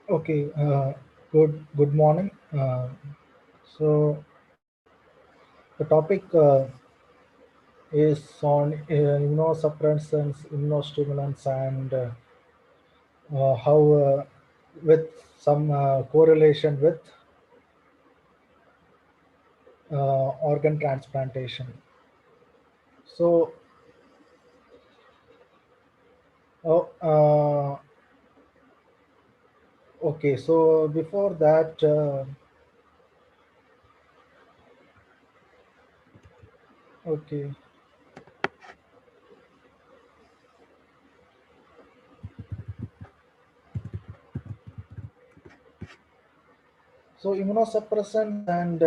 Okay, good morning. So the topic is on immunosuppressants, immunostimulants, and how with some correlation with organ transplantation. So, oh, okay. So before that, okay. So immunosuppressants and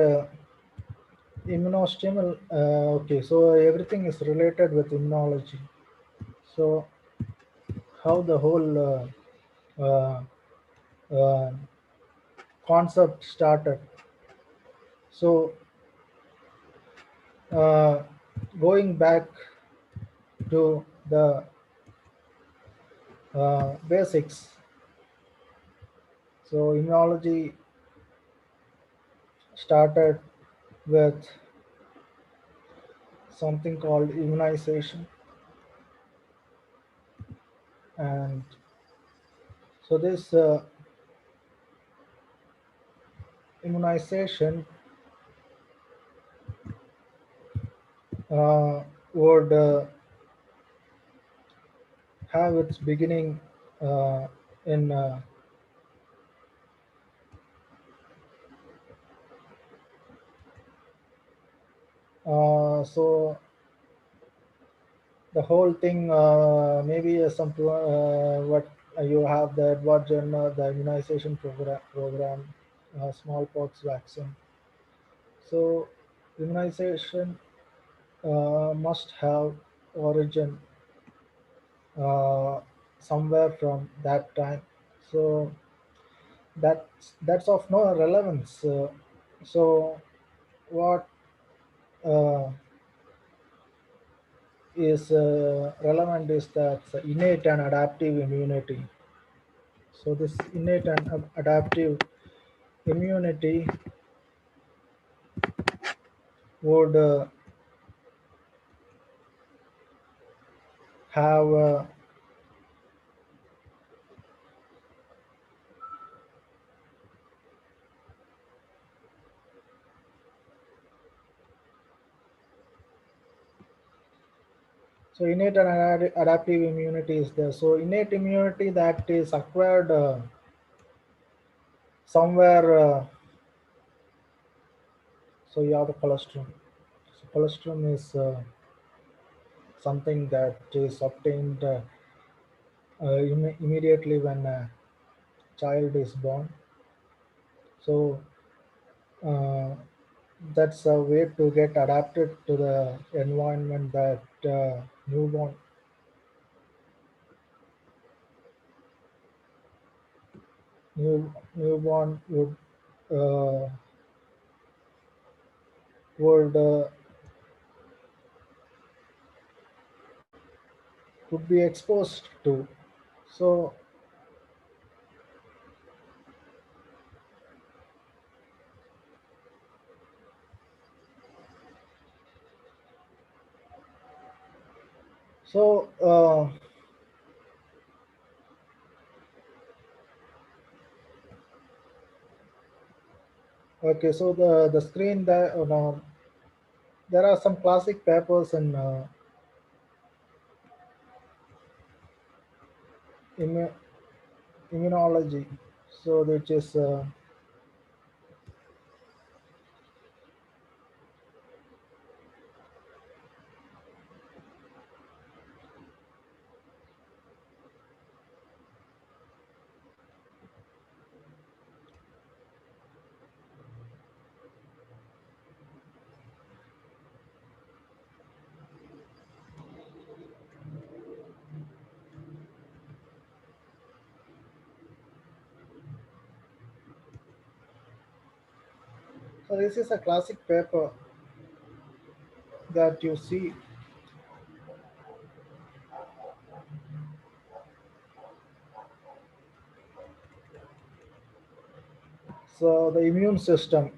okay, so everything is related with immunology. So how the whole uh, concept started. So uh, going back to the basics. So immunology started with something called immunization, and so this immunization would have its beginning in so the whole thing maybe some what you have the Edward Jenner, the immunization program, smallpox vaccine. So immunization must have origin uh, somewhere from that time. So that's of no relevance. So what uh, is relevant is that innate and adaptive immunity. So this innate and adaptive immunity would have so innate and adaptive immunity is there. So innate immunity that is acquired somewhere. So you have the colostrum. So colostrum is something that is obtained immediately when a child is born. So uh, that's a way to get adapted to the environment that newborn uh, would would be exposed to. So so okay. So the screen that there are some classic papers in immu- immunology. So which is so this is a classic paper that you see. So the immune system.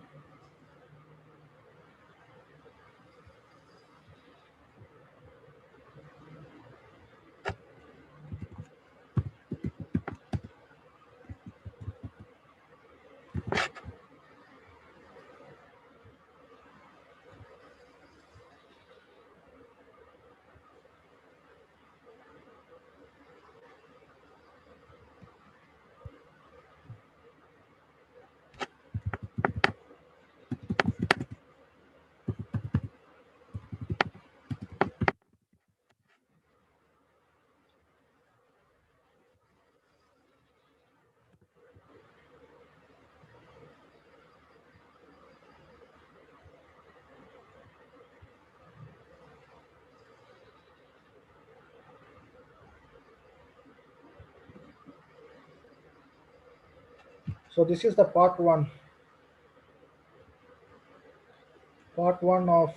So this is the part one of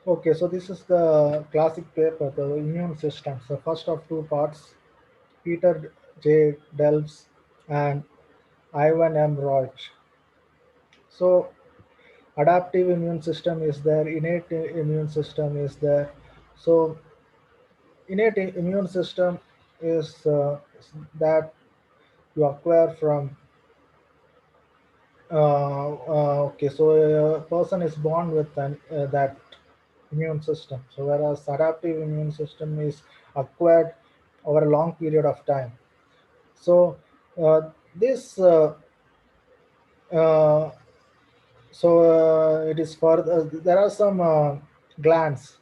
okay. So this is the classic paper, the immune system. So first of two parts, Peter J. Delves and Ivan M. Roach. So adaptive immune system is there, innate immune system is there. So innate immune system is that you acquire from okay. So a person is born with that immune system. So whereas adaptive immune system is acquired over a long period of time. So this uh, it is for there are some glands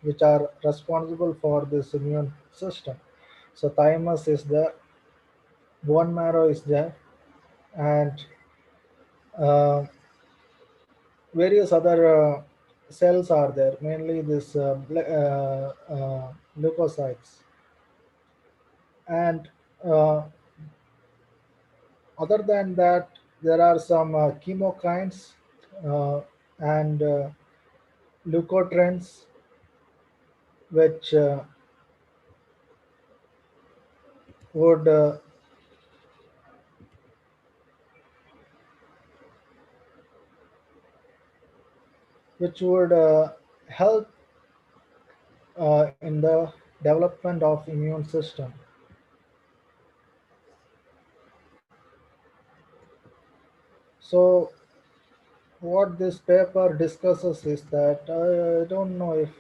which are responsible for this immune system. So thymus is there, bone marrow is there, and uh, various other cells are there, mainly this leukocytes. And uh, other than that, there are some chemokines and leukotrienes, which would help in the development of immune system. So what this paper discusses is that I don't know if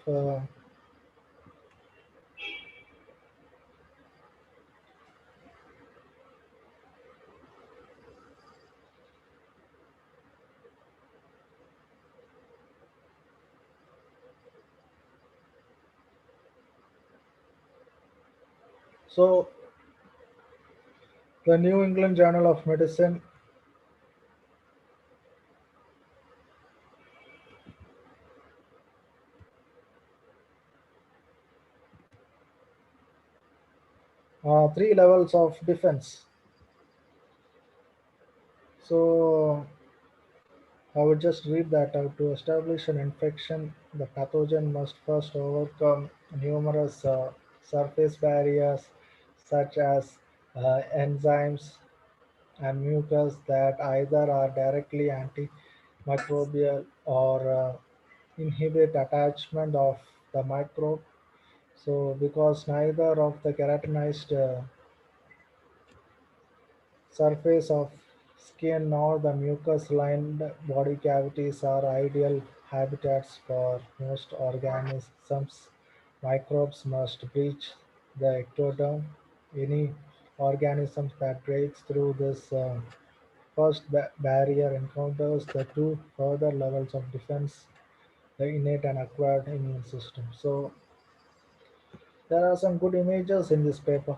so the New England Journal of Medicine, 3 levels of defense. So I would just read that out. To establish an infection, the pathogen must first overcome numerous surface barriers such as enzymes and mucus that either are directly antimicrobial or inhibit attachment of the microbe. So, because neither of the keratinized surface of skin nor the mucus-lined body cavities are ideal habitats for most organisms. Microbes must breach the ectoderm. Any organism that breaks through this first barrier encounters the two further levels of defense, the innate and acquired immune system. So there are some good images in this paper.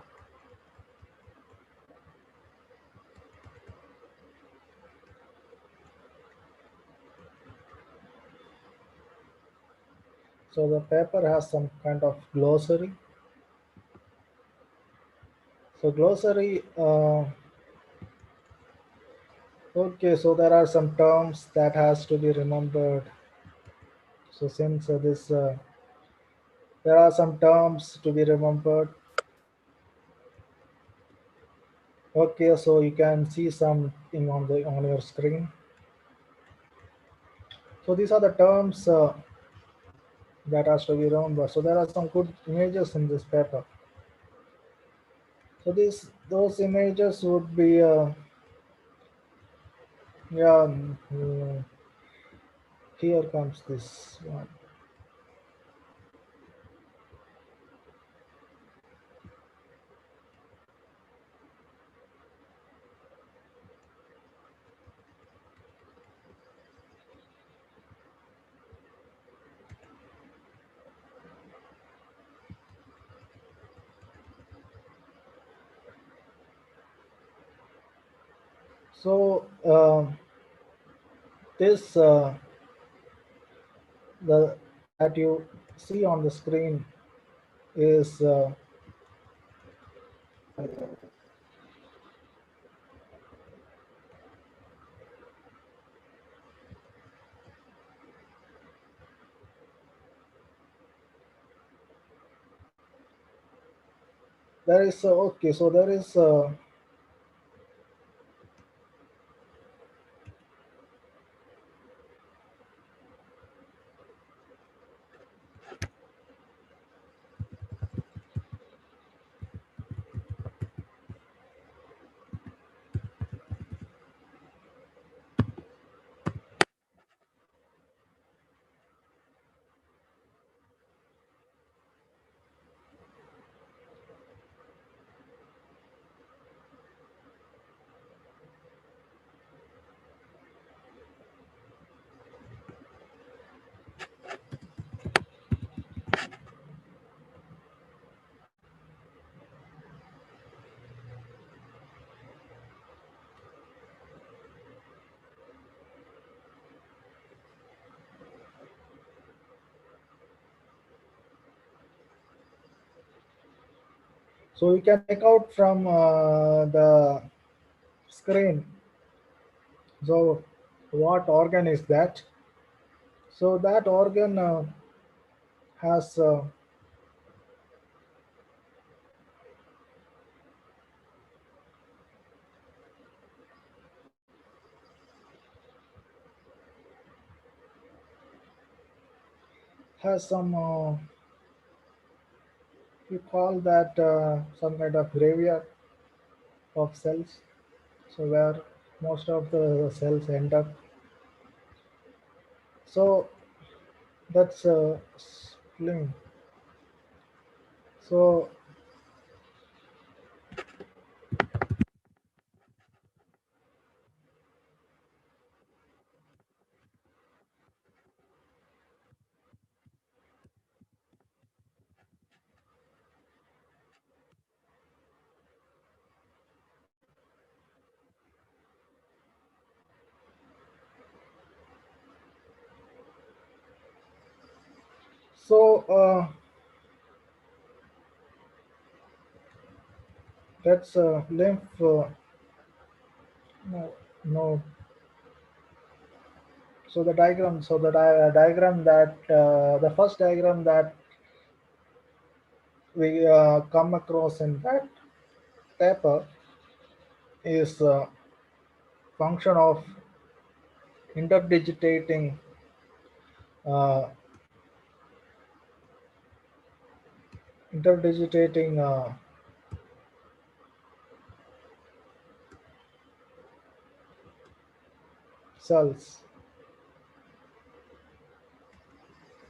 So the paper has some kind of glossary. So glossary, okay, so there are some terms that has to be remembered. So since this, there are some terms to be remembered. Okay, so you can see something on the on your screen. So these are the terms that has to be remembered. So there are some good images in this paper. So those images would be yeah. Here comes this one. So this the that you see on the screen is there is okay. So there is So you can make out from the screen. So what organ is that? So that organ has has some you call that some kind of graveyard of cells. So where most of the cells end up. So that's spleen. So so that's lymph. No, no. So the diagram. So the diagram that the first diagram that we come across in that paper is function of interdigitating uh, interdigitating cells,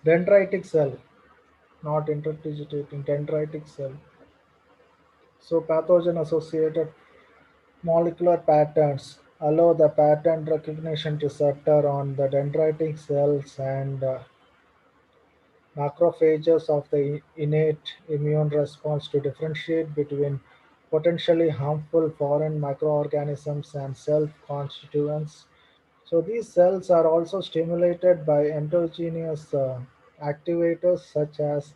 dendritic cell, not interdigitating dendritic cell. So pathogen associated molecular patterns allow the pattern recognition receptor on the dendritic cells and macrophages of the innate immune response to differentiate between potentially harmful foreign microorganisms and self-constituents. So these cells are also stimulated by endogenous activators such as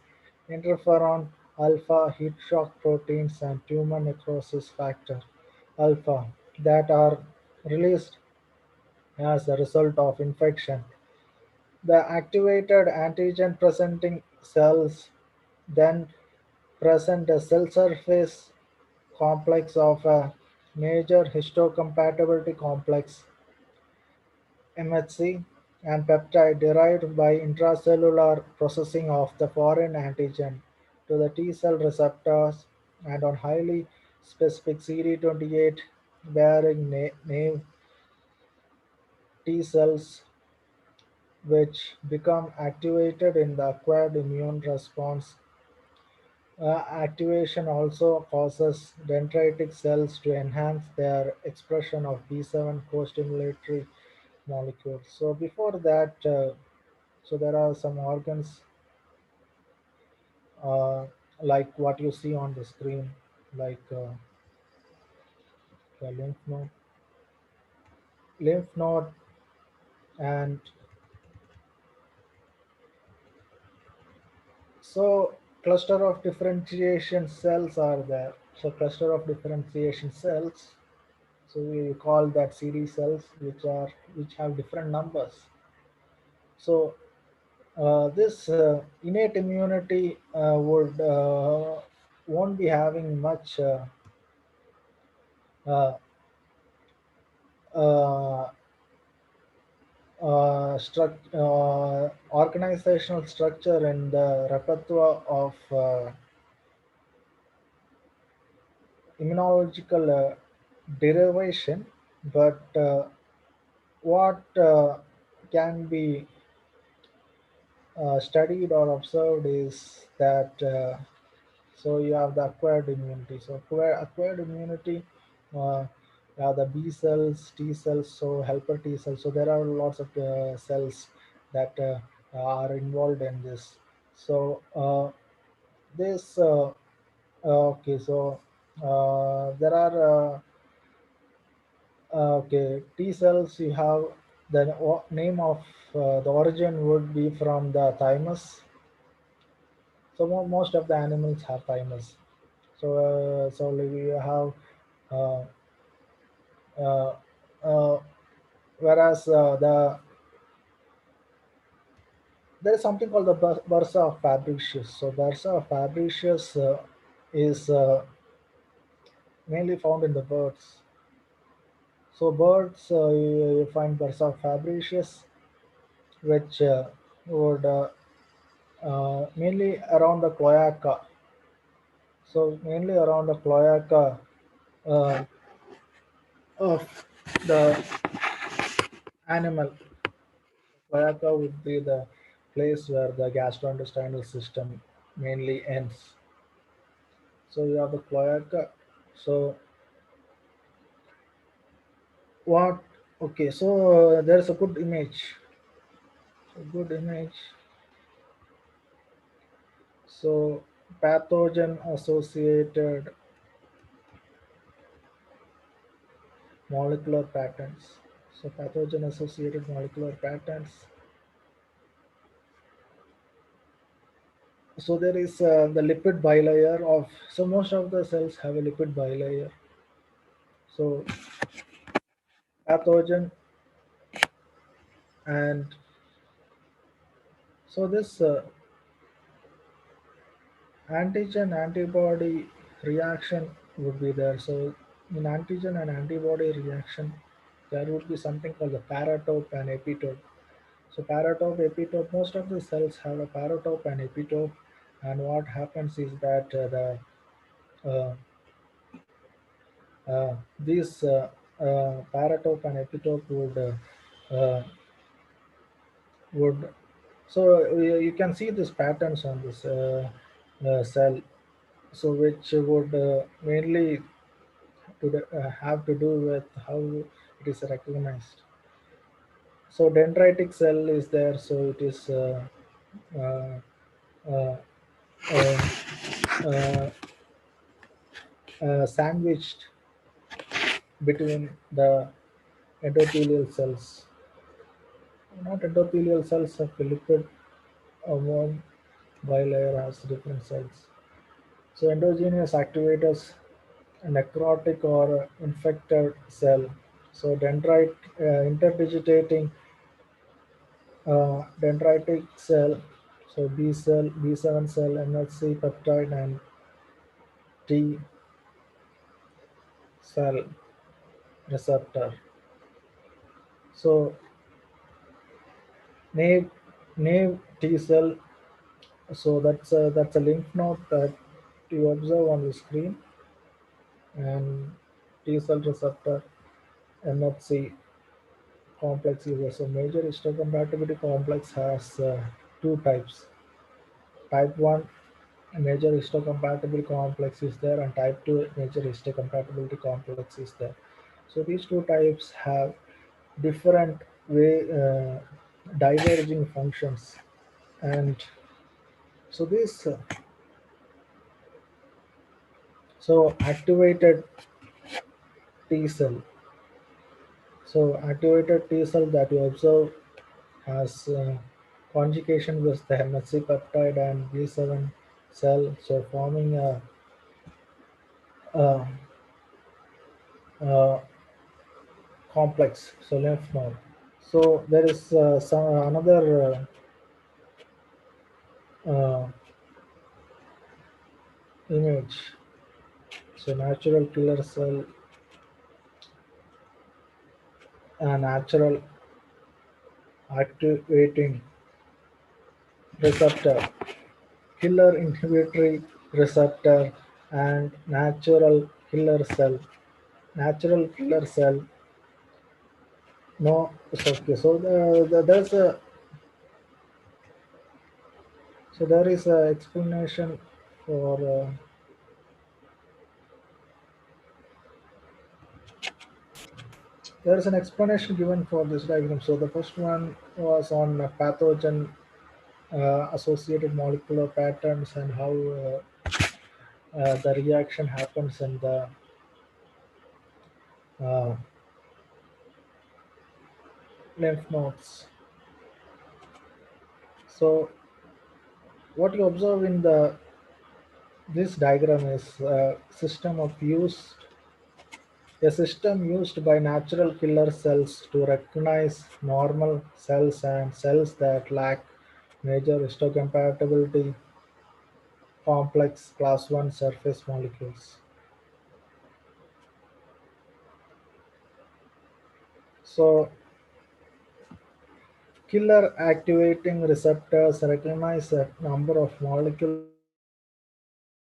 interferon alpha, heat shock proteins, and tumor necrosis factor alpha that are released as a result of infection. The activated antigen presenting cells then present a cell surface complex of a major histocompatibility complex MHC and peptide derived by intracellular processing of the foreign antigen to the T cell receptors and on highly specific CD28 bearing naive T cells which become activated in the acquired immune response. Activation also causes dendritic cells to enhance their expression of B7 co-stimulatory molecules. So before that, so there are some organs uh, like what you see on the screen, like the lymph node, and so cluster of differentiation cells are there. So cluster of differentiation cells. So we call that CD cells, which have different numbers. So this innate immunity would won't be having much uh, uh, organizational structure in the repertoire of immunological derivation, but what can be studied or observed is that so you have the acquired immunity. So acquired immunity, you have the B cells, T cells, so helper T cells. So there are lots of cells that are involved in this. So this okay. So there are okay T cells. You have the name of the origin would be from the thymus. So most of the animals have thymus. So we have uh, uh, uh, whereas there is something called the bursa fabricius. So bursa fabricius is mainly found in the birds. So birds, you find bursa fabricius, which would mainly around the cloaca. So mainly around the cloaca uh, of the animal. Cloaca would be the place where the gastrointestinal system mainly ends. So you have the cloaca. So what? Okay, so there's a good image. So good image. So pathogen associated molecular patterns. So pathogen associated molecular patterns. So there is the lipid bilayer of. So most of the cells have a lipid bilayer. So pathogen and so this antigen antibody reaction would be there. So in antigen and antibody reaction, there would be something called the paratope and epitope. So paratope, epitope, most of the cells have a paratope and epitope, and what happens is that uh, these paratope and epitope would so you can see these patterns on this cell, so which would mainly have to do with how it is recognized. So dendritic cell is there, so it is uh, uh, uh, uh, sandwiched between the endothelial cells. Not endothelial cells of the lipid one bilayer has different cells. So endogenous activators, a necrotic or infected cell. So dendrite interdigitating dendritic cell. So B cell, B7 cell, MHC peptide, and T cell receptor. So naive, naive T cell. So that's a lymph node that you observe on the screen, and T cell receptor MHC complex is a major histocompatibility complex has two types. Type 1 major histocompatibility complex is there, and type 2 major histocompatibility complex is there. So these two types have different way diverging functions, and so this so activated T cell. So activated T cell that you observe has conjugation with the MHC peptide and B7 cell, so forming a, a complex, so lymph node. So there is another image. So natural killer cell, a natural activating receptor, killer inhibitory receptor, and natural killer cell. Natural killer cell. No, it's okay. So there's a so there is a explanation for there is an explanation given for this diagram. So the first one was on pathogen associated molecular patterns and how the reaction happens in the uh, lymph nodes. So what you observe in the This diagram is a system used by natural killer cells to recognize normal cells and cells that lack major histocompatibility complex class 1 surface molecules. So, killer activating receptors recognize a number of molecules that bind to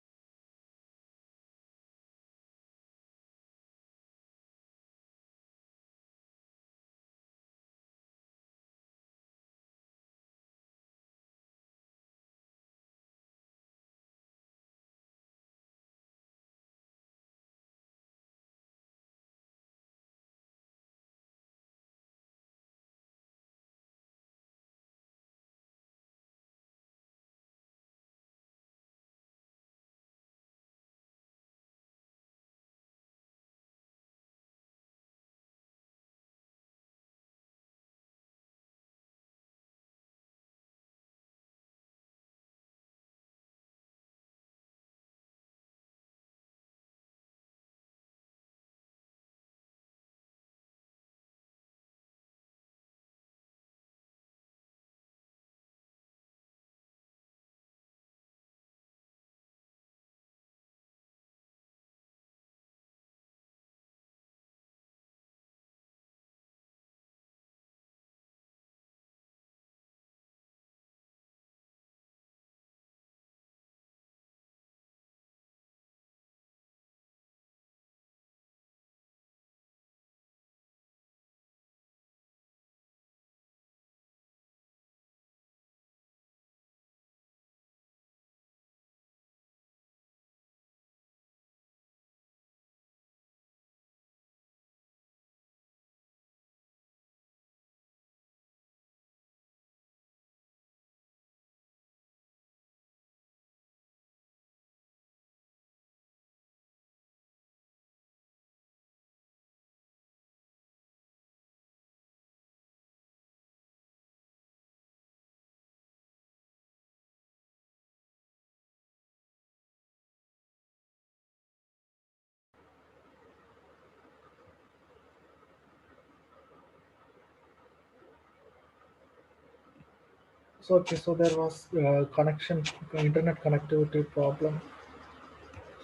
so okay, so there was connection internet connectivity problem.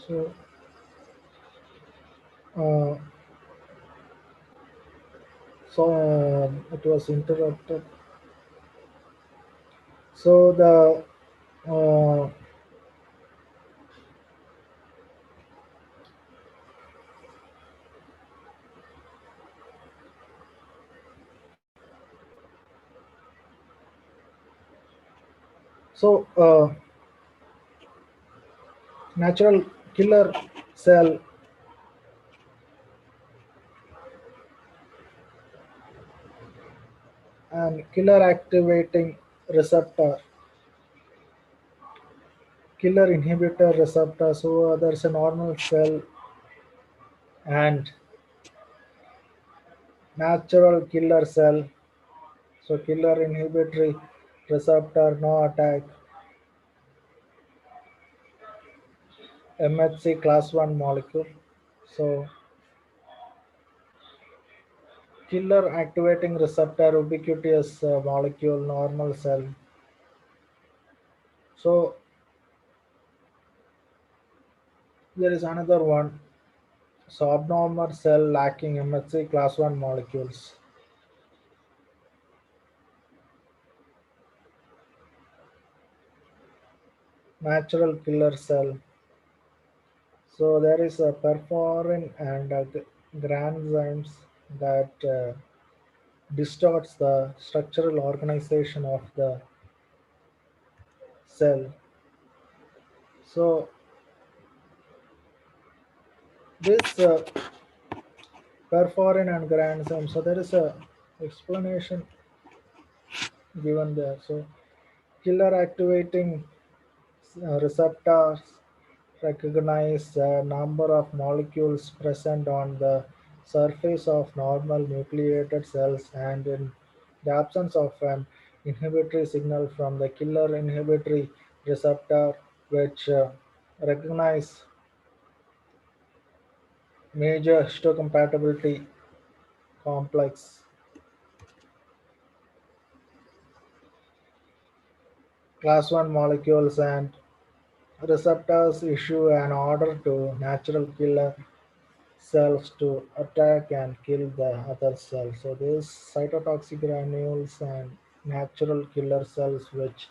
So uh, it was interrupted. So the uh, so natural killer cell and killer activating receptor, killer inhibitor receptor. So there's a normal cell and natural killer cell. So killer inhibitory receptor no attack MHC class 1 molecule. So killer activating receptor ubiquitous molecule normal cell. So there is another one. So abnormal cell lacking MHC class 1 molecules. Natural killer cell. So there is a perforin and granzymes that distorts the structural organization of the cell. So this perforin and granzyme. So there is a explanation given there. So killer activating receptors recognize a number of molecules present on the surface of normal nucleated cells, and in the absence of an inhibitory signal from the killer inhibitory receptor, which recognize major histocompatibility complex class 1 molecules and receptors issue an order to natural killer cells to attack and kill the other cells. So these cytotoxic granules and natural killer cells which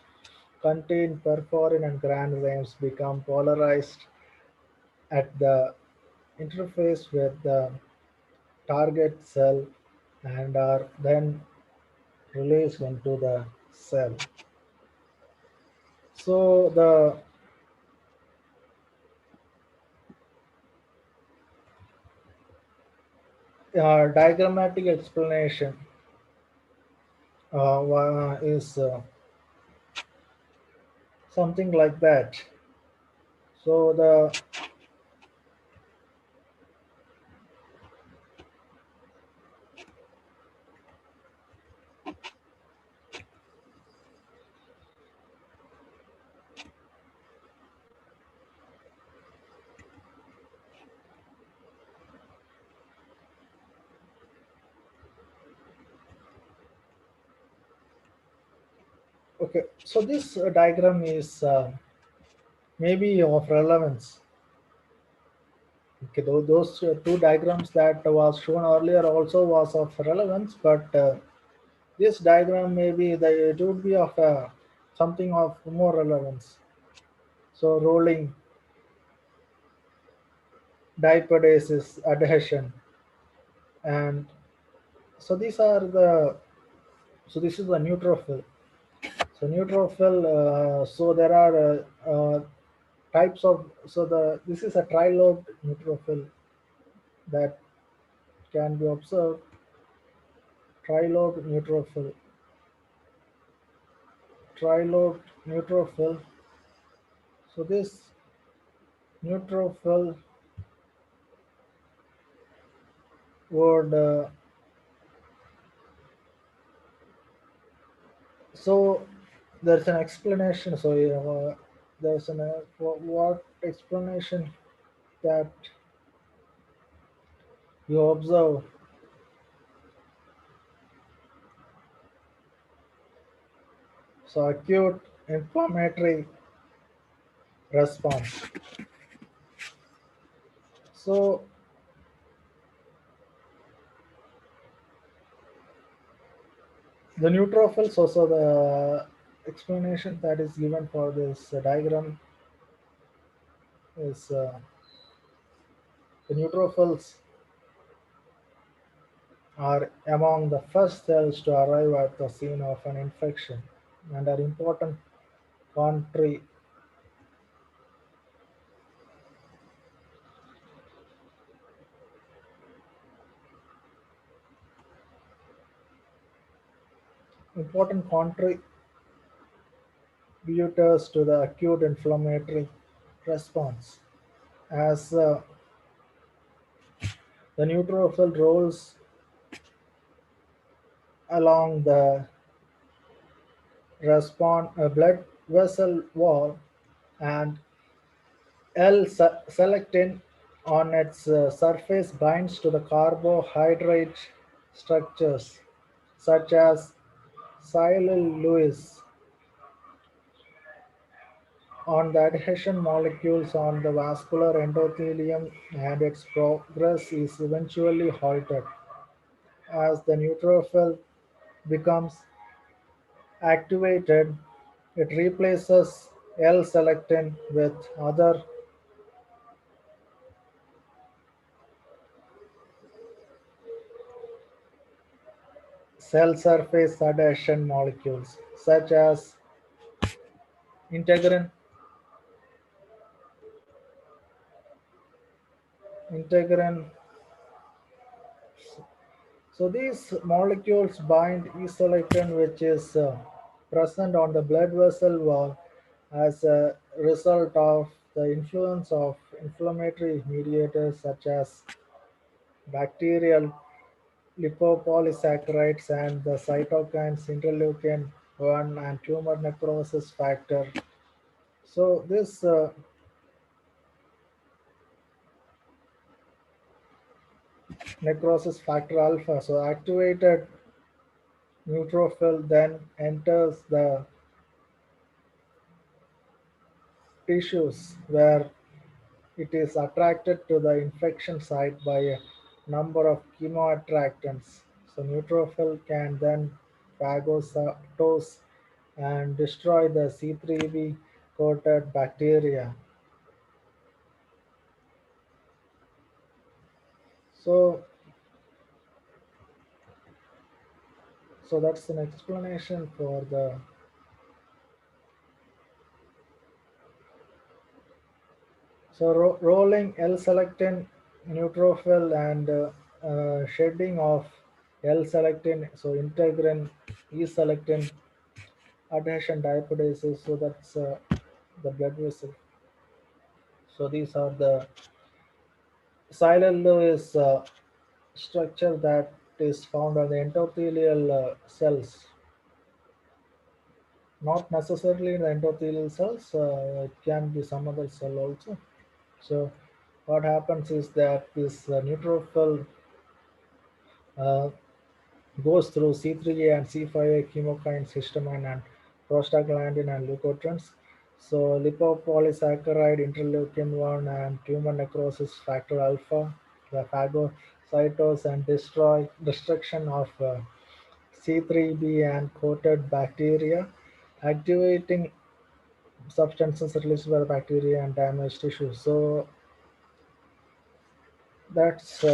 contain perforin and granzymes become polarized at the interface with the target cell and are then released into the cell. So the diagrammatic explanation is something like that. So the okay, so this diagram is maybe of relevance. Okay, those two diagrams that was shown earlier also was of relevance, but this diagram maybe it would be of something of more relevance. So rolling dipedasis adhesion, and so these are the this is the neutrophil. So neutrophil. So there are types of. So the this is a trilobed neutrophil that can be observed. Trilobed neutrophil. Trilobed neutrophil. So this neutrophil would so there's an explanation. So there's an what explanation that you observe. So acute inflammatory response. So the neutrophils also the explanation that is given for this diagram is the neutrophils are among the first cells to arrive at the scene of an infection and are contri- important contributors to the acute inflammatory response. As the neutrophil rolls along the blood vessel wall and L-selectin on its surface binds to the carbohydrate structures such as cellulose on the adhesion molecules on the vascular endothelium, and its progress is eventually halted as the neutrophil becomes activated. It replaces L-selectin with other cell surface adhesion molecules such as integrin. Integrin. So these molecules bind E-selectin, which is present on the blood vessel wall as a result of the influence of inflammatory mediators such as bacterial lipopolysaccharides and the cytokines interleukin 1 and tumor necrosis factor. So this necrosis factor alpha. So activated neutrophil then enters the tissues where it is attracted to the infection site by a number of chemoattractants. So neutrophil can then phagocytose and destroy the C3b coated bacteria. So, so that's an explanation for the rolling L-selectin neutrophil and shedding of L-selectin, so integrin, E-selectin, adhesion diapedases. So that's the blood vessel. So these are the Sialyl structure that is found on the endothelial cells, not necessarily in the endothelial cells. It can be some other cell also. So what happens is that this neutrophil uh, goes through C3A and C5A chemokines, histamine and prostaglandin and leukotrienes. So lipopolysaccharide, interleukin 1 and tumor necrosis factor alpha, the phagocytose and destruction of C3b and coated bacteria, activating substances released by the bacteria and damaged tissues. So that's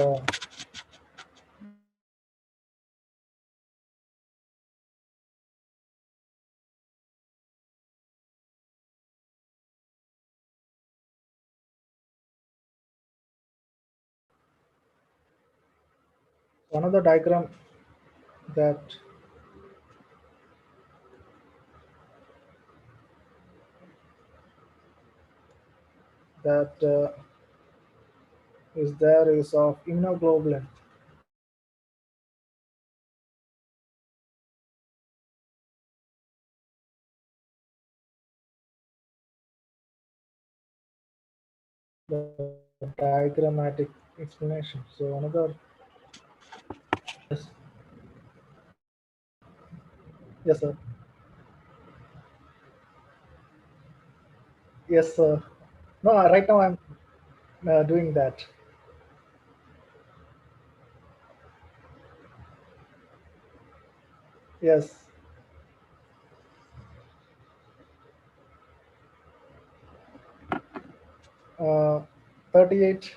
another diagram that is there is of immunoglobulin. The diagrammatic explanation. So another yes, yes sir, yes sir. No, right now I'm doing that. Yes, 38.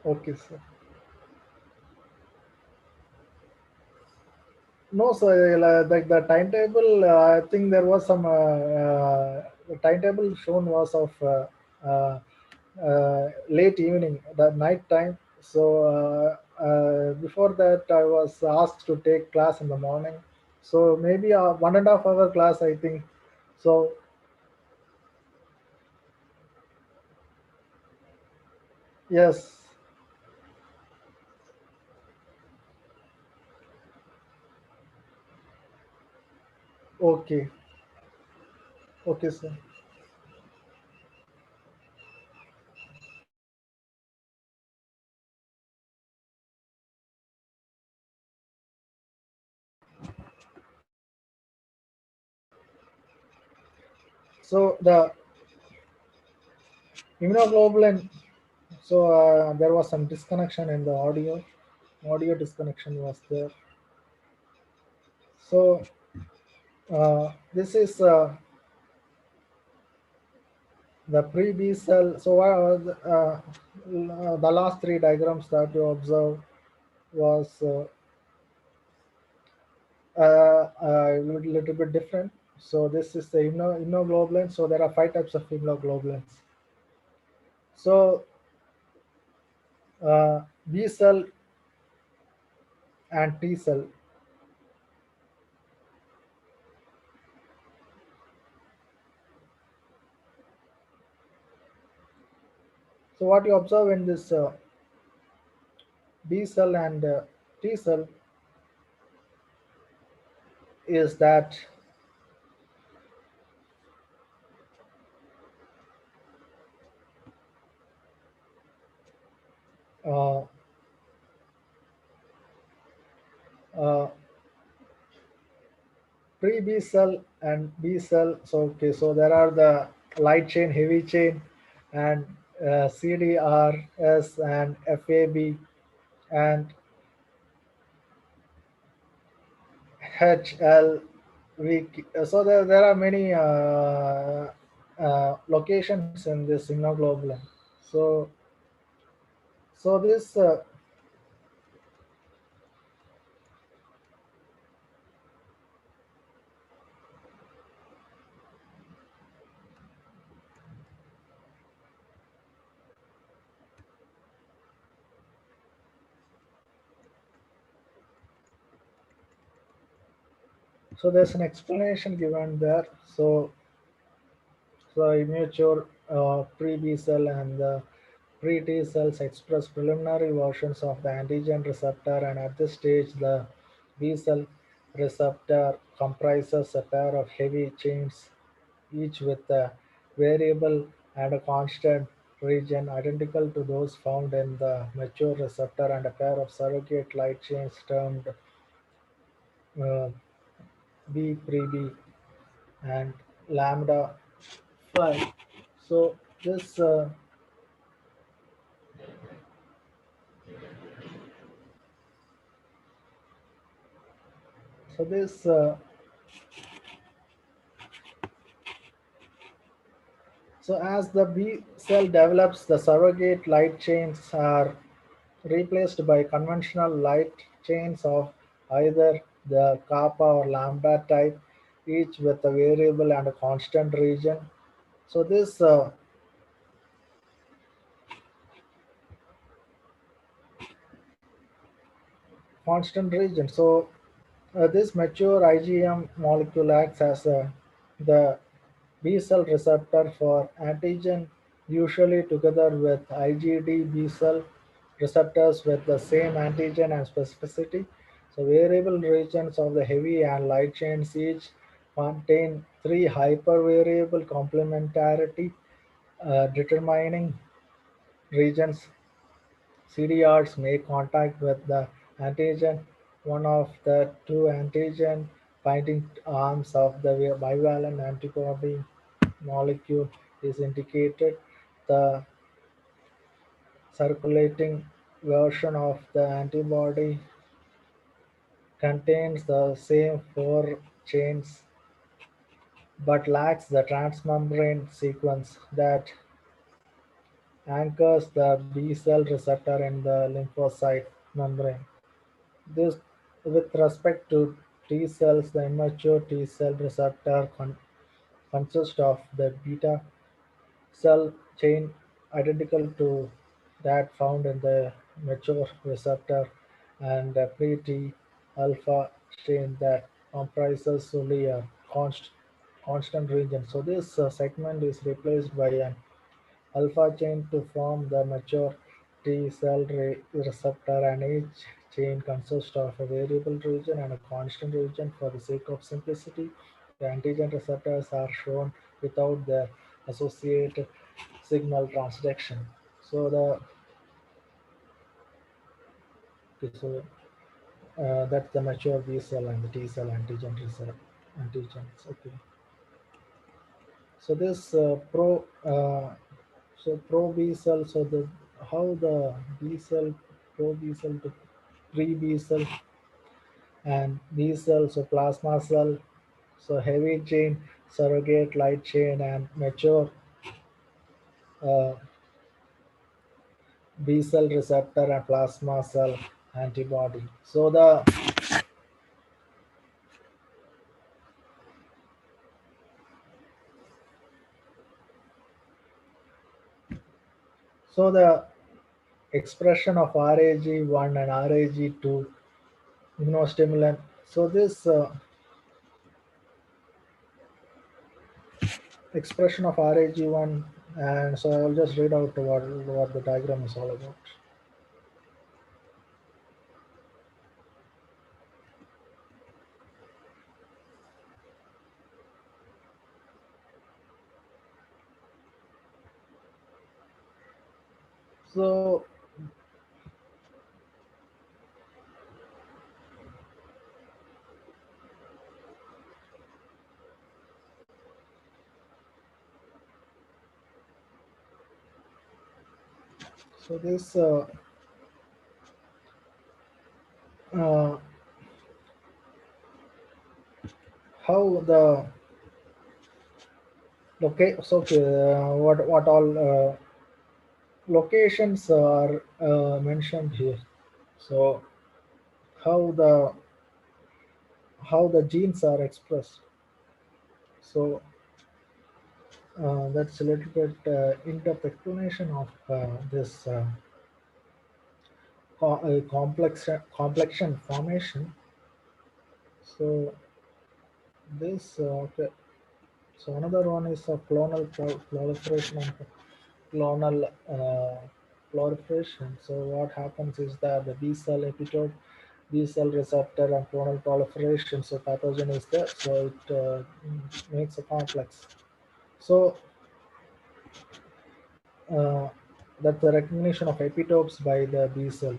Okay, sir. No, sir. The timetable. I think there was some. The timetable shown was of late evening, the night time. So before that, I was asked to take class in the morning. So maybe a 1.5 hour class, I think. So yes, okay, okay, sir. So the immunoglobulin. So there was some disconnection in the audio. Audio disconnection was there. So this is the pre-B cell. So the last three diagrams that you observed was a little bit different. So this is the immunoglobulin. So there are five types of immunoglobulins. So B cell and T cell. So what you observe in this B cell and T cell is that uh, uh, pre-B cell and B cell. So okay, so there are the light chain, heavy chain, and CDRS and FAB and HLV. So there are many locations in this immunoglobulin. So so this so there's an explanation given there. So immature pre-B cell and the pre-T cells express preliminary versions of the antigen receptor, and at this stage, the B cell receptor comprises a pair of heavy chains, each with a variable and a constant region identical to those found in the mature receptor, and a pair of surrogate light chains termed uh, B pre-B and lambda phi. So this so this so as the B cell develops, the surrogate light chains are replaced by conventional light chains of either the kappa or lambda type, each with a variable and a constant region. So this constant region. So this mature IgM molecule acts as the B cell receptor for antigen, usually together with IgD B cell receptors with the same antigen and specificity. So variable regions of the heavy and light chains each contain three hypervariable complementarity determining regions. CDRs make contact with the antigen. One of the two antigen binding arms of the bivalent antibody molecule is indicated. The circulating version of the antibody contains the same four chains but lacks the transmembrane sequence that anchors the B cell receptor in the lymphocyte membrane. This, with respect to T cells, the immature T cell receptor consists of the beta cell chain identical to that found in the mature receptor and the pre-T alpha chain that comprises solely a constant region. So this segment is replaced by an alpha chain to form the mature T cell receptor, and each chain consists of a variable region and a constant region. For the sake of simplicity, the antigen receptors are shown without their associated signal transduction. So that's the mature B cell and the T cell antigens. Okay. So this pro B cell. So the how the B cell pro B cell to pre B cell and B cell. So plasma cell. So heavy chain, surrogate light chain, and mature uh, B cell receptor and plasma cell antibody. So the expression of RAG1 and RAG2 immunostimulant. So this expression of RAG1, and so I'll just read out what the diagram is all about. So So this uh, how the what all locations are mentioned here. So how the genes are expressed. So that's a little bit in-depth explanation of this complexion formation. So this okay. So another one is proliferation and clonal proliferation. So what happens is that the B cell epitope, B cell receptor, and clonal proliferation. So pathogen is there. So it makes a complex. So uh, that's the recognition of epitopes by the B cell.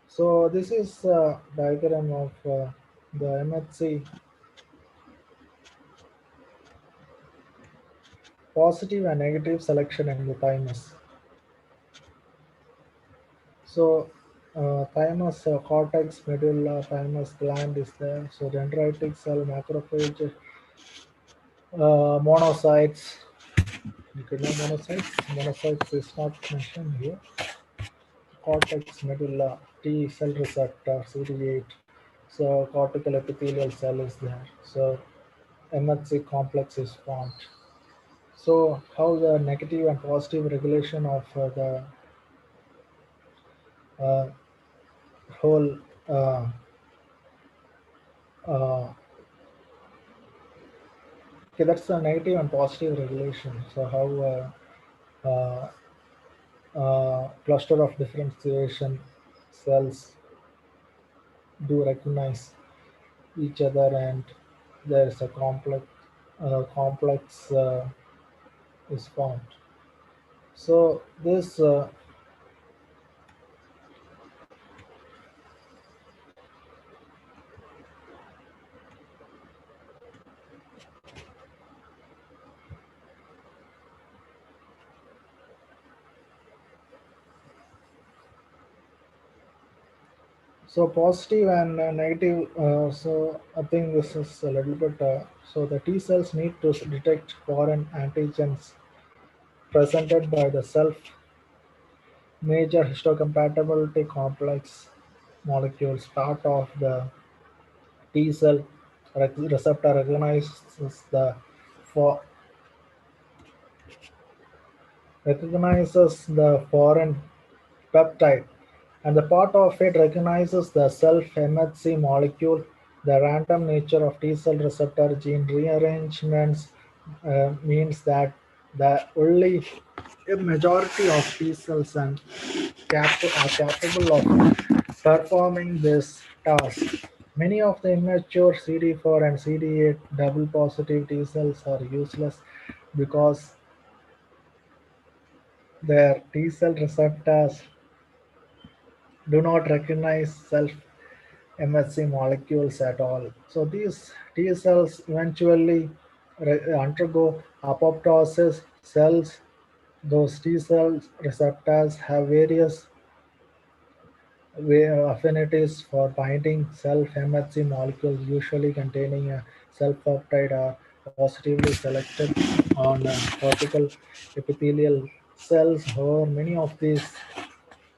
So this is a diagram of the MHC positive and negative selection in the thymus. So thymus, cortex, medulla, thymus gland is there. So dendritic cell, macrophage, monocytes. You could know monocytes. Monocytes is not mentioned here. Cortex, medulla, T cell receptor, CD8. So cortical epithelial cell is there. So MHC complex is formed. So how the negative and positive regulation of the uh, whole uh, okay, that's the negative and positive regulation. So how cluster of differentiation cells do recognize each other, and there is a complex is formed. So this so positive and negative. So I think this is a little bit. So the T cells need to detect foreign antigens presented by the self major histocompatibility complex molecules. Part of the T cell receptor for, recognizes the foreign peptide, and the part of it recognizes the self-MHC molecule. The random nature of T cell receptor gene rearrangements means that the only a majority of T cells are capable of performing this task. Many of the immature CD4 and CD8 double positive T cells are useless because their T cell receptors do not recognize self MHC molecules at all. So these T cells eventually undergo apoptosis. Cells, those T cell receptors have various affinities for binding self-MHC molecules, usually containing a self-peptide, are positively selected on cortical epithelial cells. However, many of these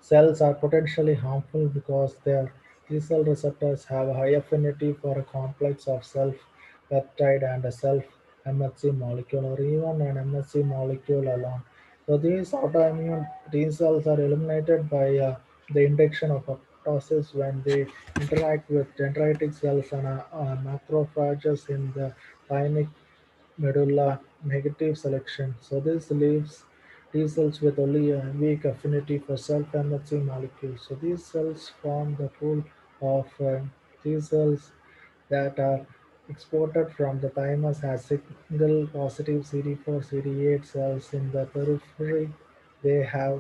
cells are potentially harmful because their T-cell receptors have a high affinity for a complex of self-peptide and a self-MHC molecule, or even an MHC molecule alone. So these autoimmune T cells are eliminated by the induction of apoptosis when they interact with dendritic cells and macrophages in the thymic medulla. Negative selection. So this leaves T cells with only a weak affinity for self-MHC molecules. So these cells form the pool of T cells that are exported from the thymus as single positive CD4, CD8 cells in the periphery. They have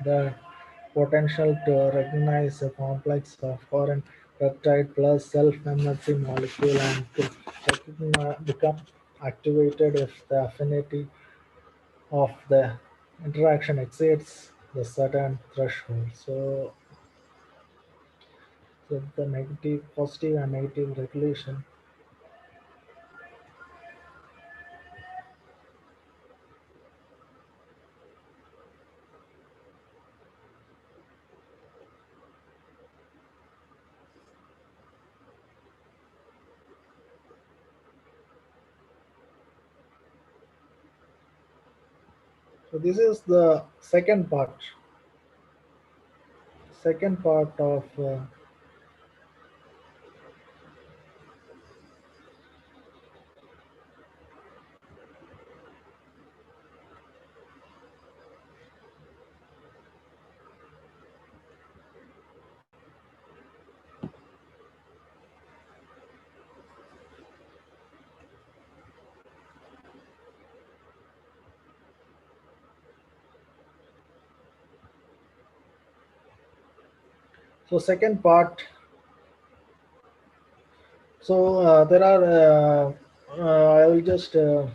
the potential to recognize a complex of foreign peptide plus self-MHC molecule and to become activated if the affinity of the interaction exceeds the certain threshold. So the negative, positive and negative regulation. So this is the second part. Second part of so second part. So there are. I will just. Uh,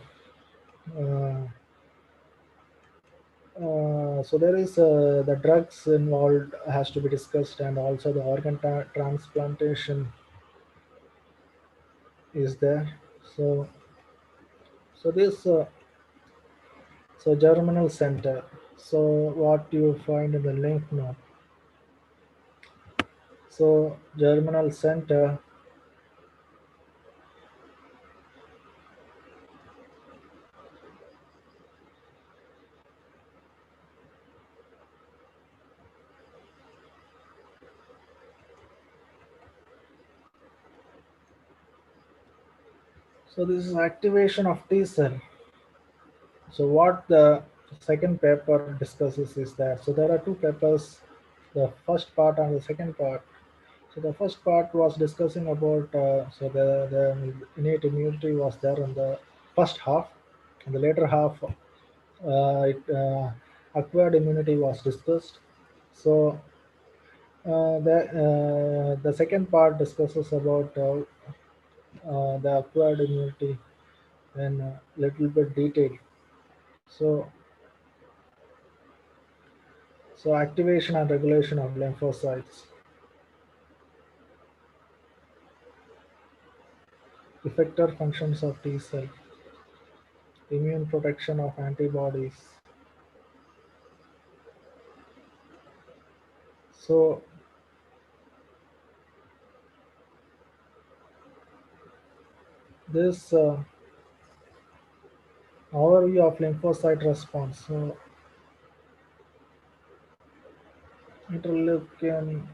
so there is the drugs involved has to be discussed, and also the organ transplantation is there. So this so germinal center. So what you find in the lymph node. So germinal center. So this is activation of T cell. So what the second paper discusses is that so there are two papers, the first part and the second part. So the first part was discussing about the innate immunity was there in the first half, and the later half acquired immunity was discussed. So the second part discusses about the acquired immunity in a little bit detail. So activation and regulation of lymphocytes, effector functions of T cell, immune protection of antibodies. So this overview of lymphocyte response. So interleukin,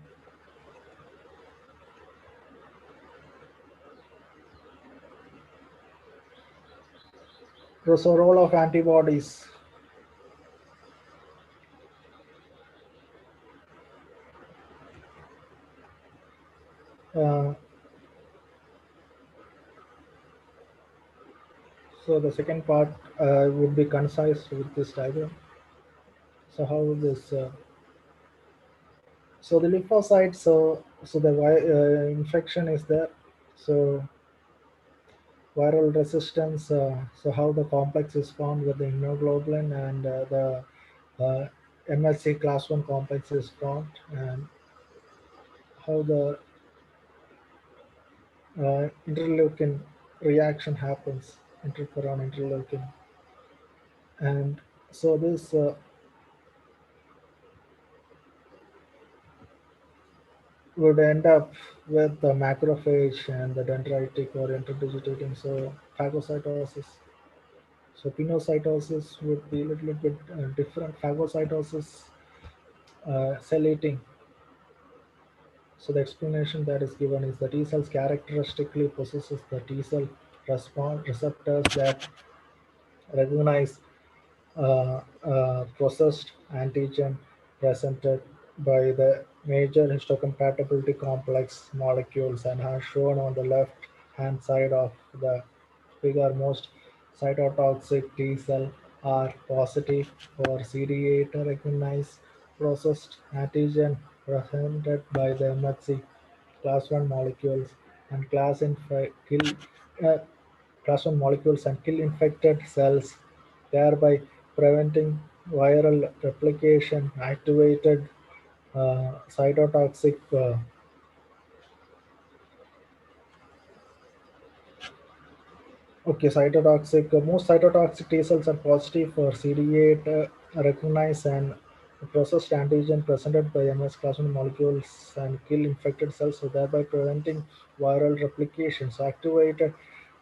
so role of antibodies. Uh, so the second part would be concise with this diagram. So how this so the lymphocyte, so the infection is there. So viral resistance, so how the complex is formed with the immunoglobulin, and the MSC class 1 complex is formed, and how the interleukin reaction happens, interferon interleukin. And so this would end up with the macrophage and the dendritic or interdigitating, so phagocytosis. So pinocytosis would be a little bit different. Phagocytosis, cell eating. So the explanation that is given is the T cells characteristically possesses the T cell response receptors that recognize processed antigen presented by the major histocompatibility complex molecules, and as shown on the left hand side of the figure, most cytotoxic T cell are positive for CD8 to recognize processed antigen presented by the MHC class 1 molecules, and uh, class 1 molecules and kill infected cells, thereby preventing viral replication, activated cytotoxic cytotoxic. Most cytotoxic T cells are positive for CD8 recognize and processed antigen presented by MS class 1 molecules and kill infected cells, so thereby preventing viral replication. So activated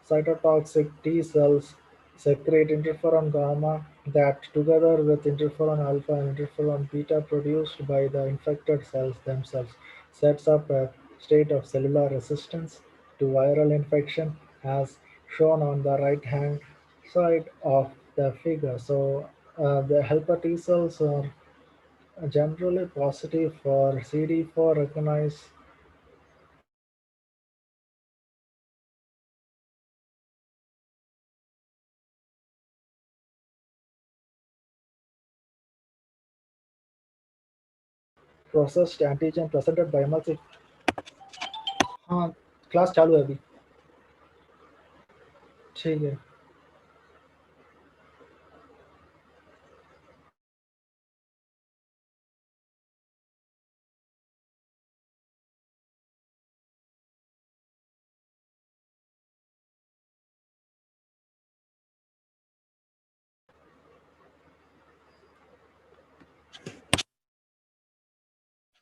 cytotoxic T cells secrete interferon gamma that, together with interferon alpha and interferon beta produced by the infected cells themselves, sets up a state of cellular resistance to viral infection, as shown on the right hand side of the figure. So the helper T cells are generally positive for CD4 recognize processed antigen presented by MLC. हाँ, class चालू है अभी. ठीक है.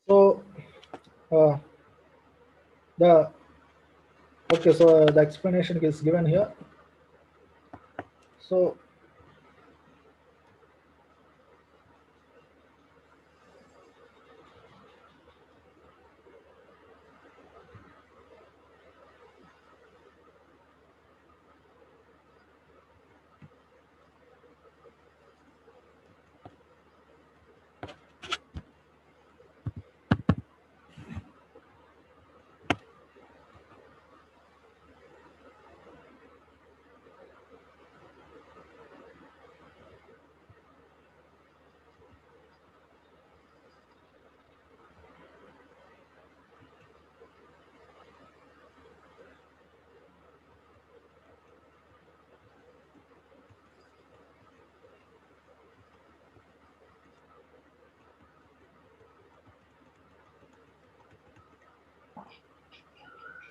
So uh, the the explanation is given here.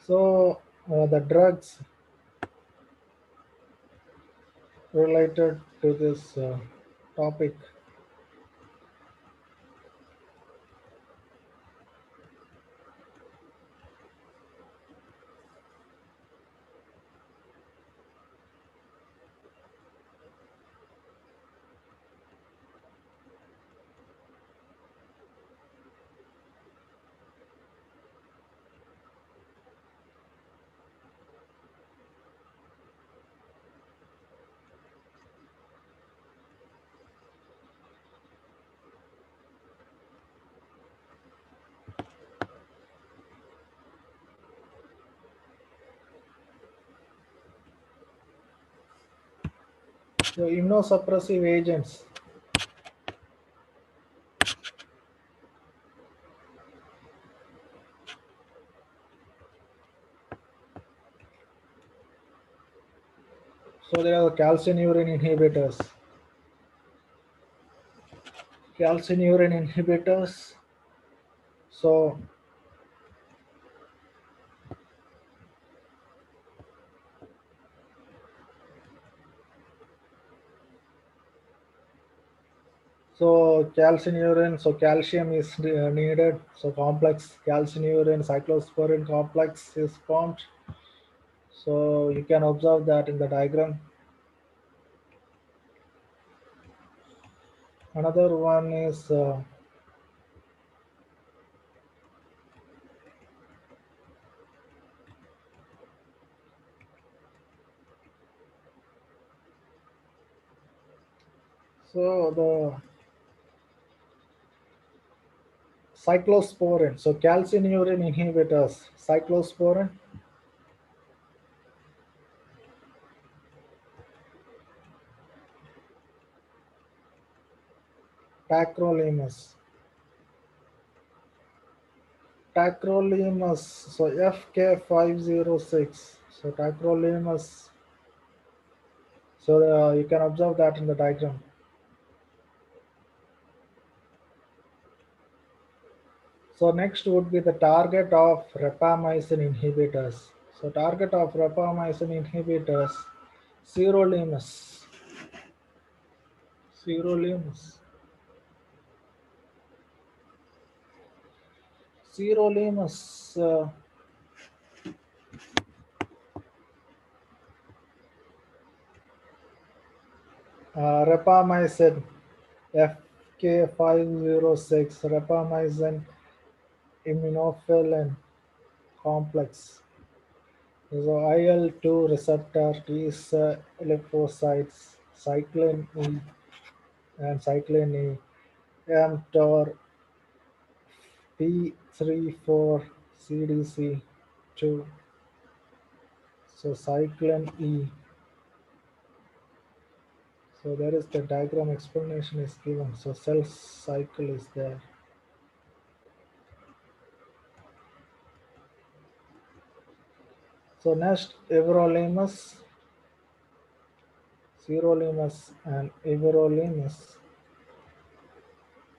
So the drugs related to this topic. So immunosuppressive agents. So there are calcineurin inhibitors. Calcineurin inhibitors. So so calcium is needed. So complex calcineurin cyclosporin complex is formed. So you can observe that in the diagram. Another one is the cyclosporin. So calcineurin inhibitors, cyclosporin, tacrolimus. Tacrolimus, so FK506. So tacrolimus, so you can observe that in the diagram. So next would be the target of rapamycin inhibitors. So target of rapamycin inhibitors, sirolimus, sirolimus, sirolimus, rapamycin, FK506, rapamycin immunophilin complex. So IL-2 receptor T cell lymphocytes, cyclin E and cyclin E, mTOR P34 CDC2. So cyclin E. So there is the diagram explanation is given. So cell cycle is there. So next everolimus, sirolimus and everolimus.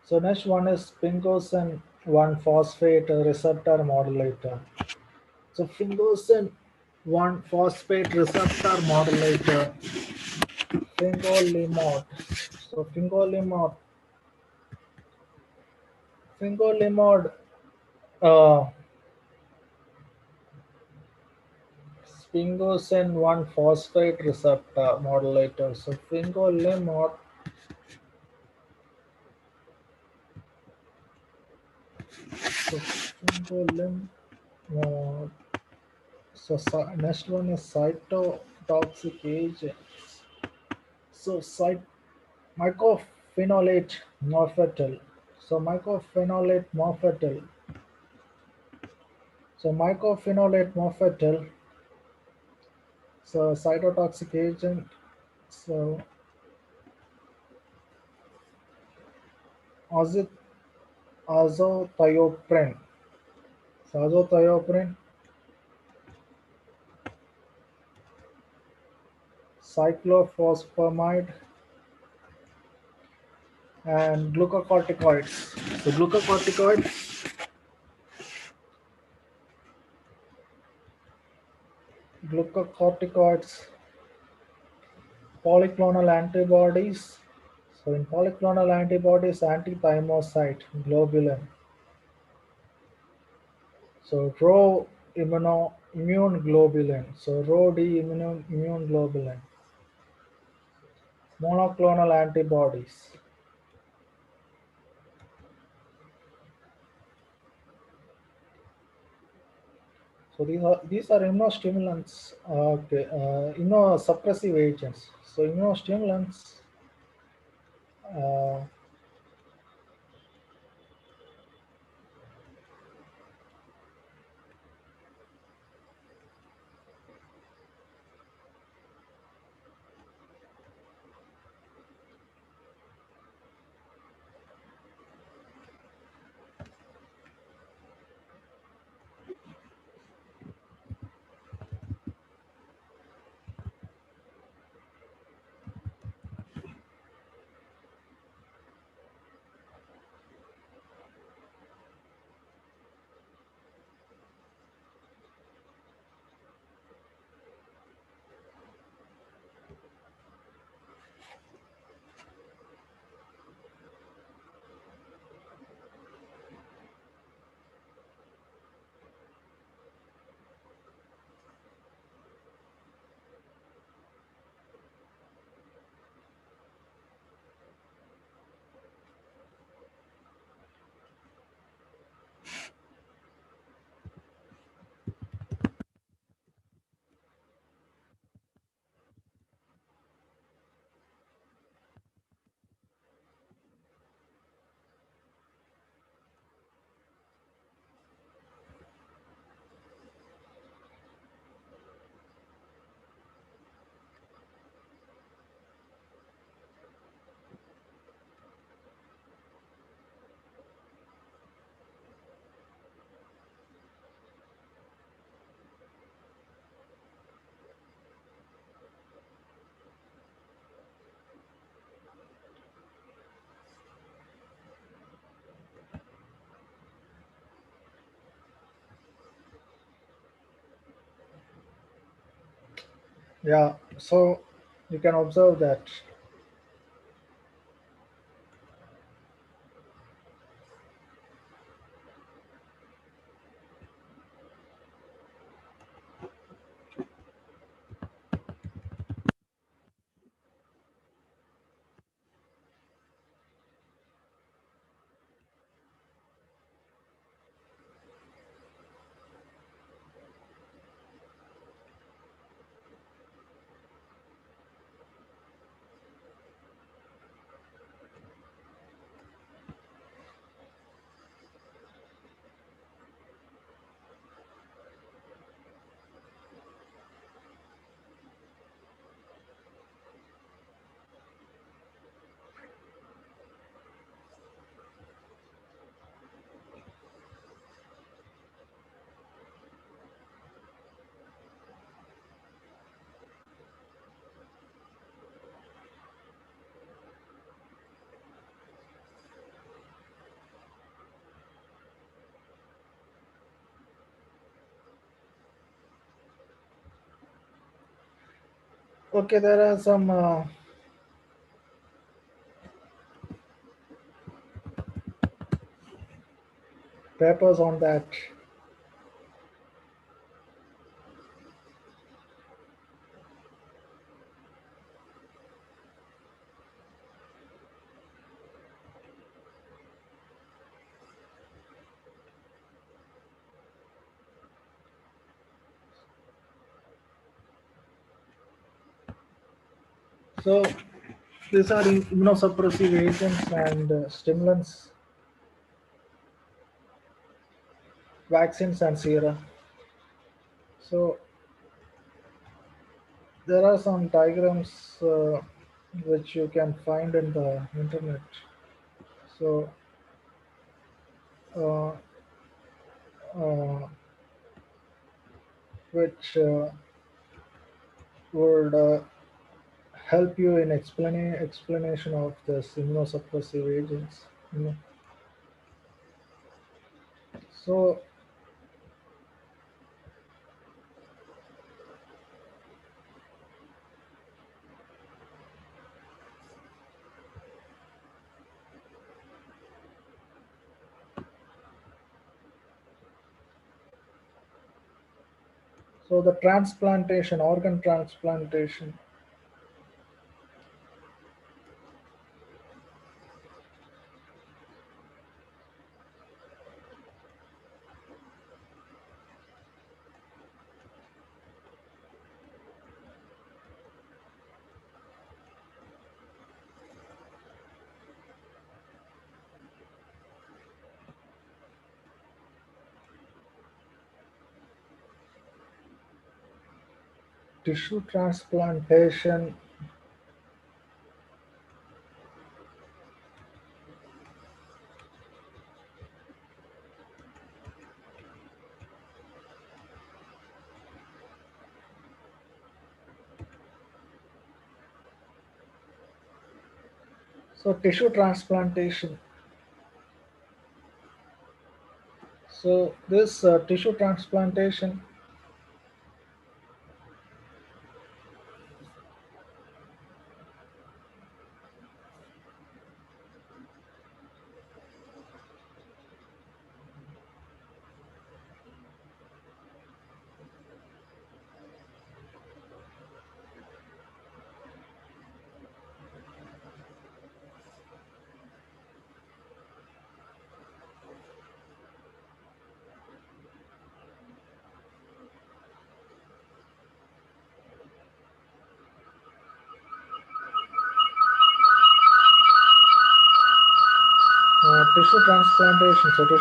So next one is sphingosine 1 phosphate receptor modulator. So sphingosine 1 phosphate receptor modulator, fingolimod. So fingolimod, uh, sphingosine 1 phosphate receptor modulator. So fingolimod. So next one is cytotoxic agent. So mycophenolate mofetil. So mycophenolate mofetil. So mycophenolate mofetil. So cytotoxic agent. So azit azothioprine. So azothioprine, cyclophosphamide, and glucocorticoids. So glucocorticoids, polyclonal antibodies. So in polyclonal antibodies, anti-thymocyte globulin. So Rho immune globulin. So Rho D immune globulin. Monoclonal antibodies. So these are immunostimulants. Okay, immunosuppressive agents. So immunostimulants. Uh, Yeah, so you can observe that. Okay, there are some papers on that. So these are immunosuppressive agents and stimulants, vaccines and sera. So there are some diagrams which you can find in the internet. So uh, uh, which would help you in explaining explanation of this immunosuppressive agents. You know. So so the transplantation, organ transplantation. Tissue transplantation. So tissue transplantation. So this tissue transplantation. Tissue transplantation. So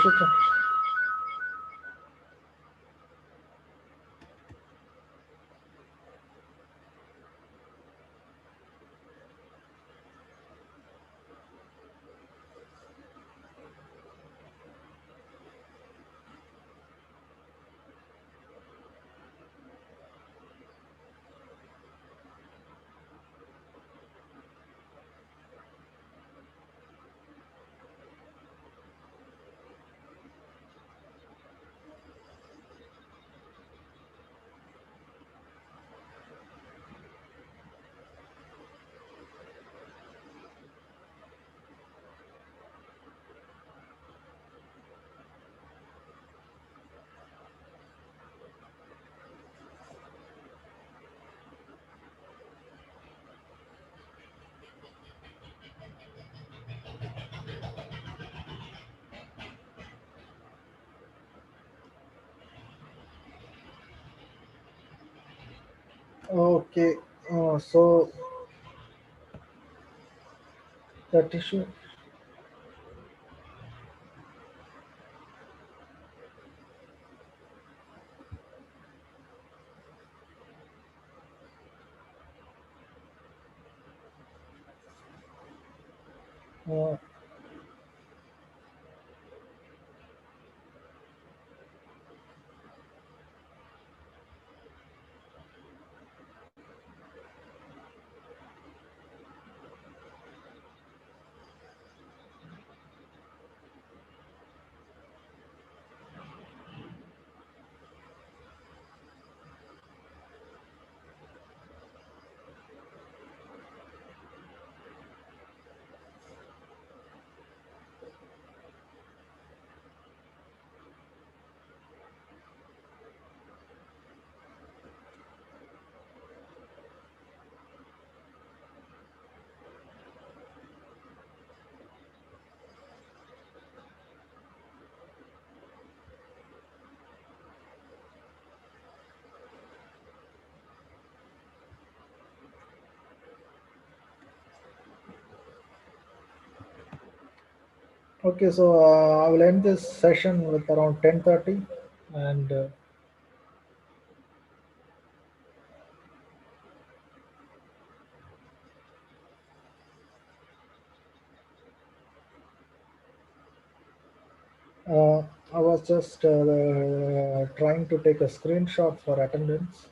Okay, so the tissue. Uh, okay, so I will end this session with around 10:30, and uh, I was just trying to take a screenshot for attendance.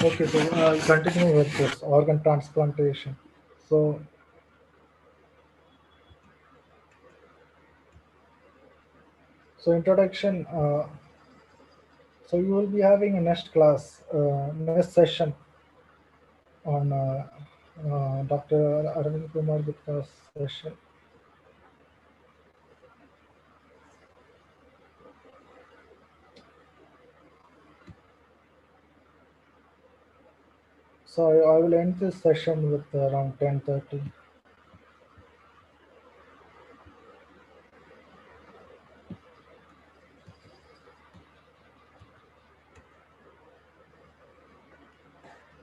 Okay, so I'll continue with this organ transplantation. So, so introduction. So you will be having a next class, next session on Dr. Arvind Kumar Gupta's session. So I will end this session with around 10:30.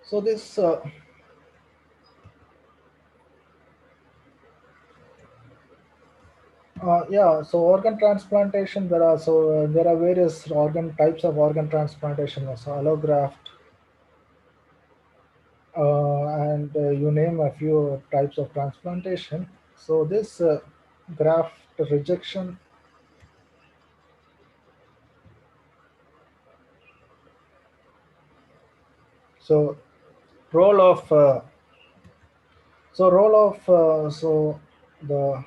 So this, yeah. So organ transplantation. There are various organ types of organ transplantation. So allograft, and you name a few types of transplantation. So this graft rejection. So role of role of the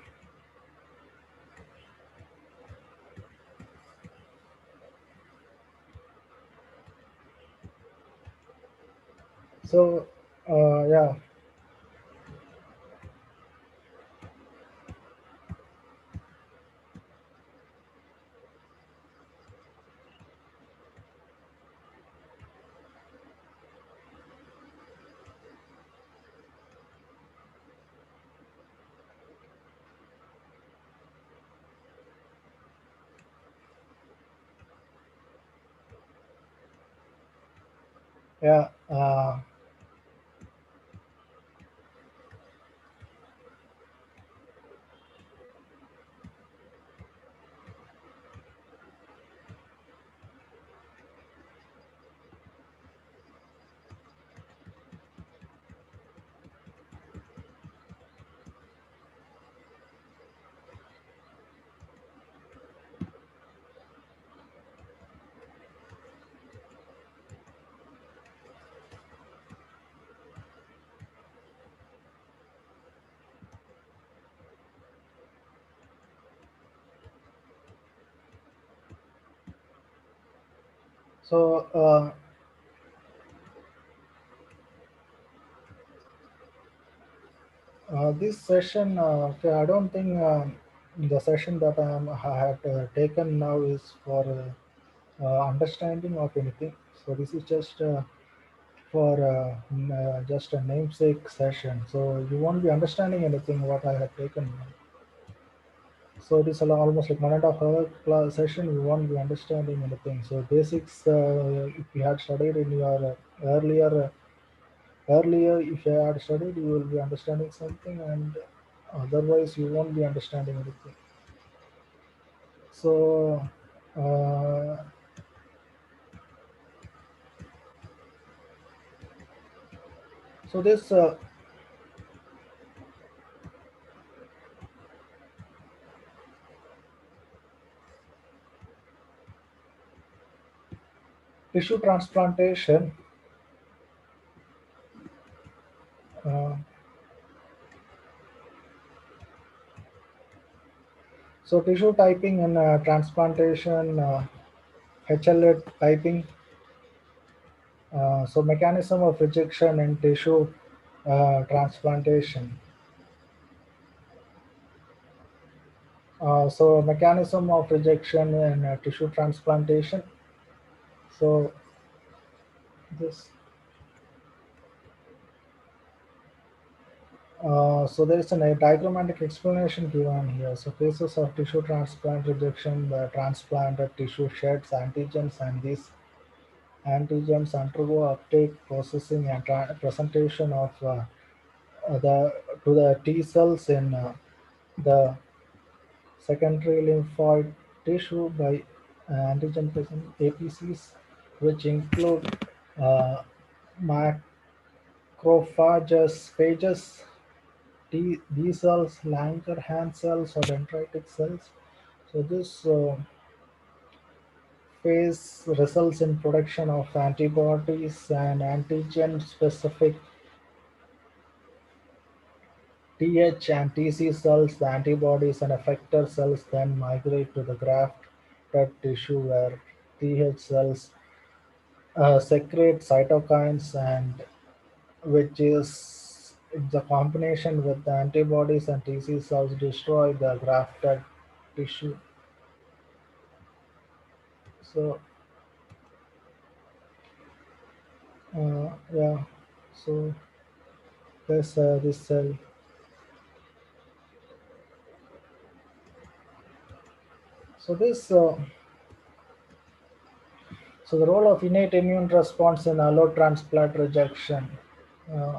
so yeah, yeah. So this session, okay, I don't think the session that I had taken now is for understanding of anything. So this is just for just a namesake session. So you won't be understanding anything what I have taken. So it is almost like 1.5 hour class session. You won't be understanding anything. So basics, if you had studied in your earlier, if you had studied, you will be understanding something, and otherwise you won't be understanding anything. So, uh, so this tissue transplantation. Uh, so tissue typing in transplantation, HLA typing. So mechanism of rejection in tissue transplantation. So mechanism of rejection in tissue transplantation. So this so there is a diagrammatic explanation given here. So cases of tissue transplant rejection, the transplanted tissue sheds antigens, and these antigens undergo uptake, processing, and presentation of the to the T cells in the secondary lymphoid tissue by antigen present APCs, which include uh, macrophages, phages, B cells, Langerhans cells, or dendritic cells. So this phase results in production of antibodies and antigen-specific Th and Tc cells, the antibodies and effector cells, then migrate to the grafted tissue where Th cells secrete cytokines, and which is the combination with the antibodies and Tc cells destroy the grafted tissue. So yeah, so there's this cell. So this so the role of innate immune response in allotransplant rejection. Uh,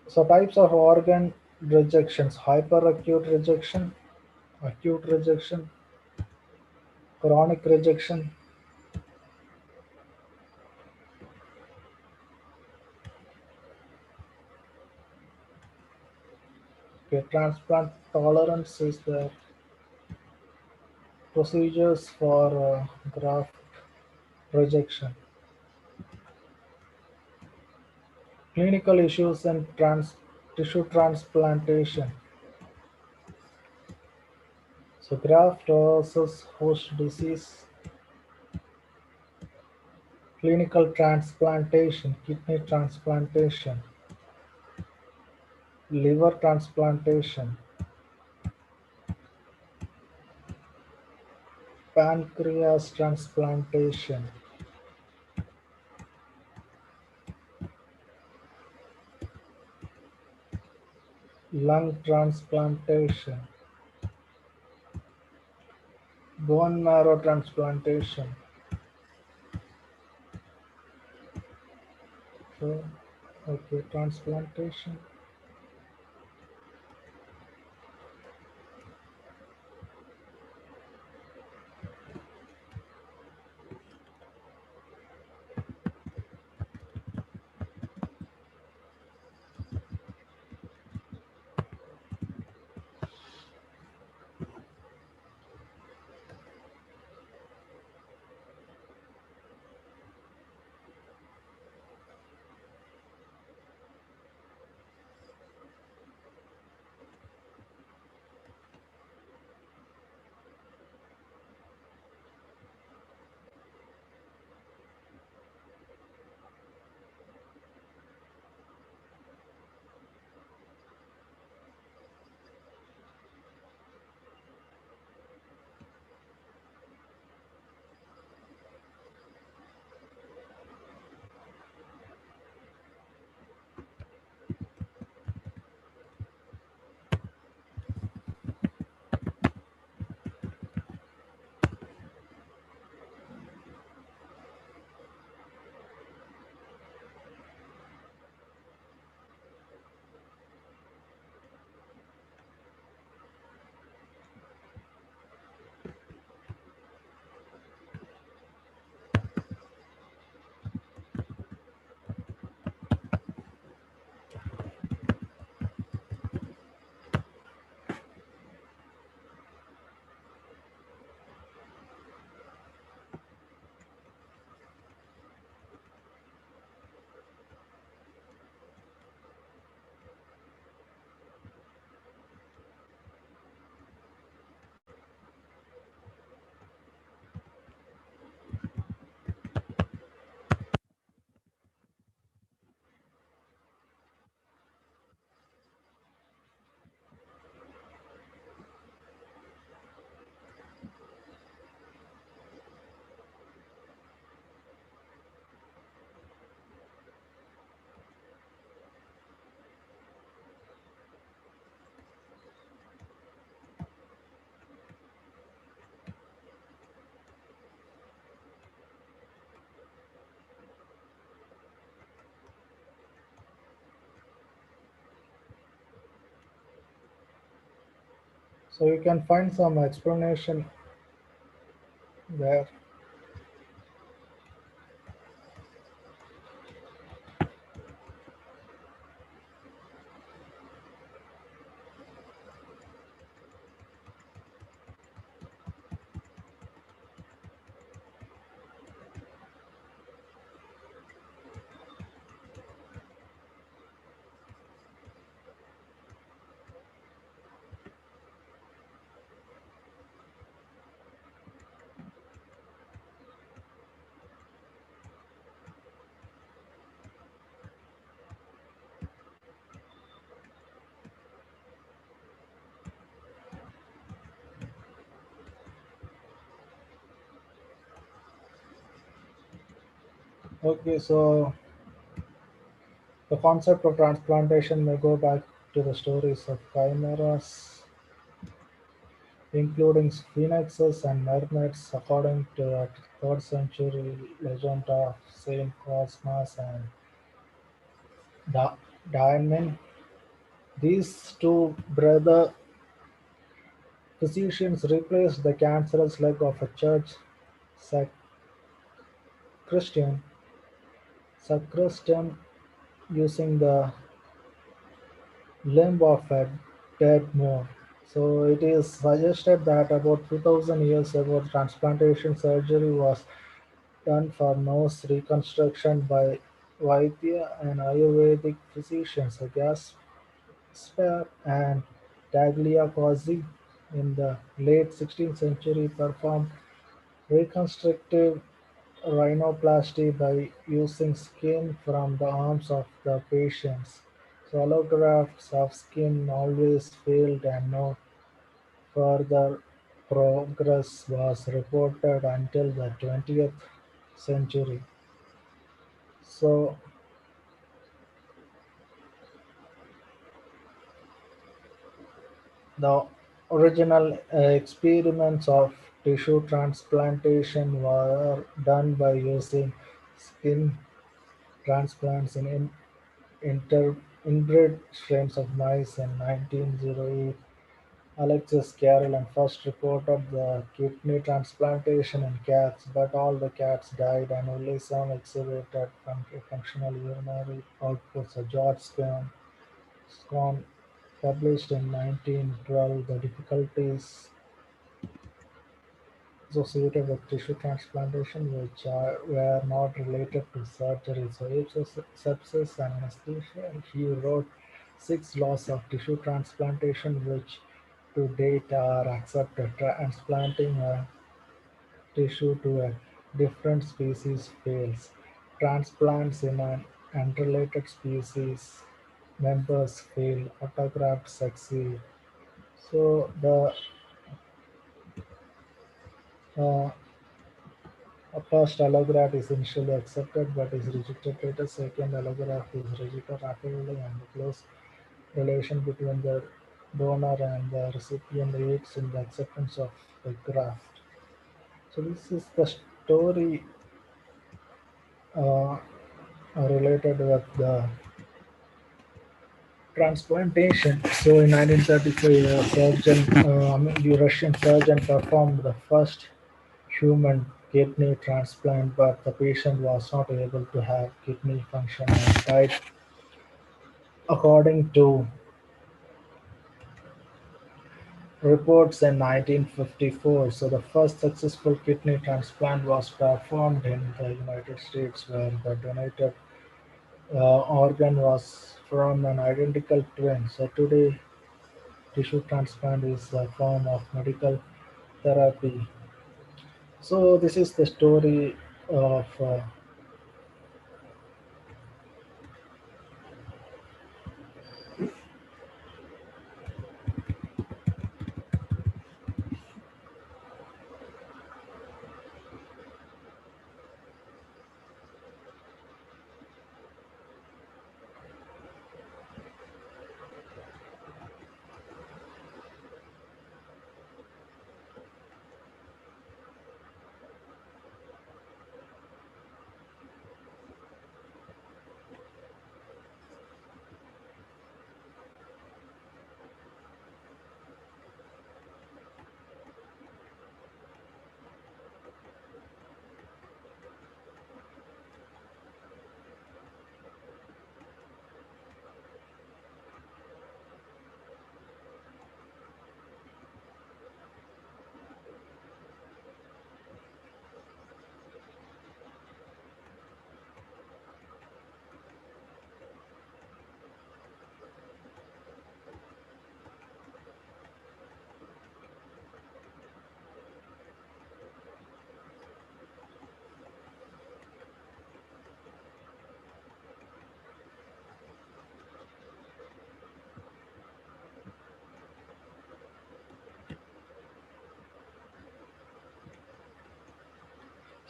so types of organ rejections: hyperacute rejection, acute rejection, chronic rejection. Okay, transplant tolerance is the procedures for graft rejection. Clinical issues in tissue transplantation. So graft versus host disease, clinical transplantation, kidney transplantation, liver transplantation, pancreas transplantation, lung transplantation, bone marrow transplantation. So, okay, transplantation. So you can find some explanation there. Okay, so the concept of transplantation may go back to the stories of chimeras, including phoenixes and mermaids, according to the 3rd century legend of Saint Cosmas and Diamond. These two brother physicians replaced the cancerous leg of a church sacristan, sacristan using the limb of a dead Moor. So it is suggested that about 2000 years ago, transplantation surgery was done for nose reconstruction by Vaidya and Ayurvedic physicians Gaspar and Tagliacozzi in the late 16th century performed reconstructive rhinoplasty by using skin from the arms of the patients. So allografts of skin always failed and no further progress was reported until the 20th century. So the original experiments of tissue transplantation were done by using skin transplants in inbred strains of mice in 1908. Alexis Carrel first reported the kidney transplantation in cats, but all the cats died and only some exhibited functional urinary outputs. George Scone published in 1912 the difficulties associated with tissue transplantation which were not related to surgery. So sepsis and anesthesia. He wrote 6 laws of tissue transplantation which to date are accepted. Transplanting a tissue to a different species fails. Transplants in an unrelated species members fail. Autografts succeed. So the uh, a first allograft is initially accepted but is rejected later. Second allograft is rejected rapidly and the close relation between the donor and the recipient aids in the acceptance of the graft. So this is the story uh, related with the transplantation. So in 1935, a surgeon, the Russian surgeon performed the first human kidney transplant, but the patient was not able to have kidney function and died. According to reports in 1954, so the first successful kidney transplant was performed in the United States, where the donated organ was from an identical twin. So today, tissue transplant is a form of medical therapy. So this is the story of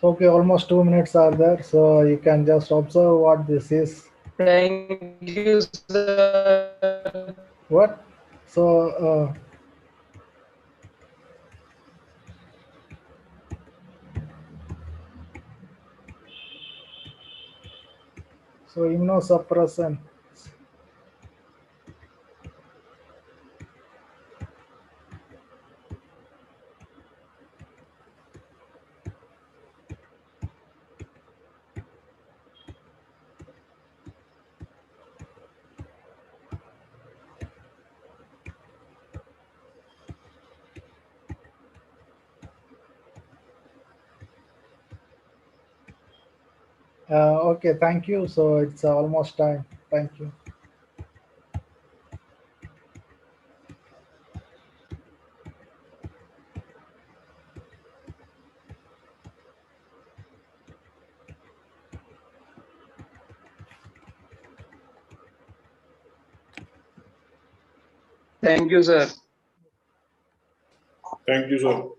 So, okay, almost 2 minutes are there, so you can just observe what this is. Thank you, sir. What? So, immunosuppressant. Okay, thank you. So it's almost time. Thank you. Thank you, sir. Thank you, sir.